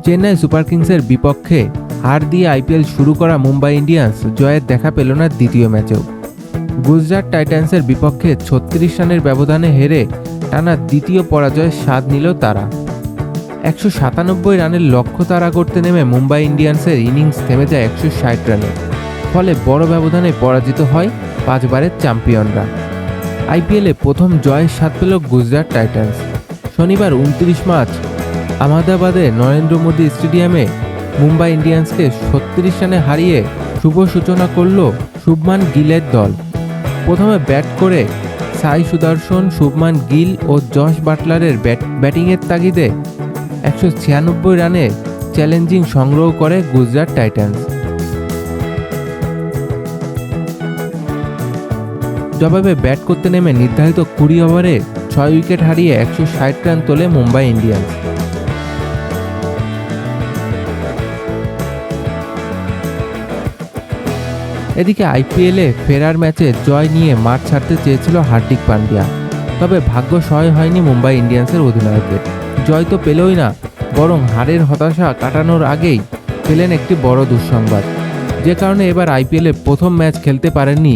Chennai super কিংসের বিপক্ষে হার দিয়ে আইপিএল শুরু করা মুম্বাই ইন্ডিয়ান্স জয়ের দেখা পেল না দ্বিতীয় ম্যাচেও। গুজরাট টাইটান্সের বিপক্ষে ৩৬ রানের ব্যবধানে হেরে টানা দ্বিতীয় পরাজয়ের স্বাদ নিল তারা। ১৯৭ রানের লক্ষ্য তাড়া করতে নেমে মুম্বাই ইন্ডিয়ান্সের ইনিংস থেমে যায় ১৬০ রানে। ফলে বড় ব্যবধানে পরাজিত হয় ৫ বারের চ্যাম্পিয়নরা। আইপিএলে প্রথম জয়ের স্বাদ পেল গুজরাট টাইটান্স। শনিবার ২৯ মার্চ আহমেদাবাদে নরেন্দ্র মোদী স্টেডিয়ামে মুম্বাই ইন্ডিয়ান্সকে ৩৬ রানে হারিয়ে শুভ সূচনা করল শুভমান গিলের দল। প্রথমে ব্যাট করে সাই সুদর্শন, শুভমান গিল ও জশ বাটলারের ব্যাটিংয়ের তাগিদে ১৯৬ রানে চ্যালেঞ্জিং সংগ্রহ করে গুজরাট টাইটান্স। জবাবে ব্যাট করতে নেমে নির্ধারিত ২০ ওভারে ৬ উইকেট হারিয়ে ১৬০ রান তোলে মুম্বাই ইন্ডিয়ান্স। এদিকে আইপিএলে ফেরার ম্যাচে জয় নিয়ে মাঠ ছাড়তে চেয়েছিল হার্দিক পান্ডিয়া, তবে ভাগ্য সহায় হয়নি মুম্বাই ইন্ডিয়ান্সের অধিনায়কের। জয় তো পেলই না, বরং হারের হতাশা কাটানোর আগেই পেলেন একটি বড় দুঃসংবাদ, যে কারণে এবার আইপিএলে প্রথম ম্যাচ খেলতে পারেননি।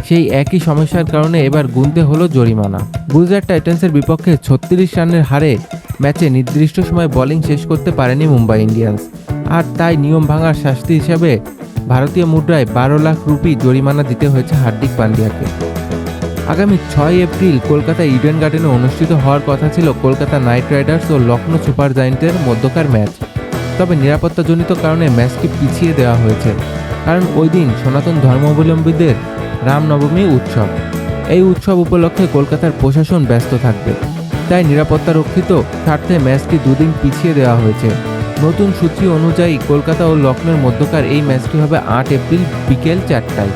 সেই একই সমস্যার কারণে এবার গুনতে হলো জরিমানা। গুজরাট টাইটান্সের বিপক্ষে ৩৬ রানের হারে ম্যাচে নির্দিষ্ট সময় বোলিং শেষ করতে পারেনি মুম্বাই ইন্ডিয়ান্স, আর তাই নিয়ম ভাঙার শাস্তি হিসাবে ভারতীয় মুদ্রায় ১২ লাখ রুপি জরিমানা দিতে হয়েছে হার্দিক পান্ডিয়াকে। আগামী ৬ এপ্রিল কলকাতা ইডেন গার্ডেনে অনুষ্ঠিত হওয়ার কথা ছিল কলকাতা নাইট রাইডার্স ও লখনৌ সুপার জায়েন্টের মধ্যকার ম্যাচ, তবে নিরাপত্তাজনিত কারণে ম্যাচটি পিছিয়ে দেওয়া হয়েছে, কারণ ওই দিন সনাতন ধর্মাবলম্বীদের রামনবমী উৎসব। এই উৎসব উপলক্ষে কলকাতার প্রশাসন ব্যস্ত থাকবে, তাই নিরাপত্তারক্ষিত স্বার্থে ম্যাচটি দুদিন পিছিয়ে দেওয়া হয়েছে। নতুন সূচি অনুযায়ী কলকাতা ও লখনৌর মধ্যকার এই ম্যাচটি হবে ৮ এপ্রিল বিকেল ৪টায়।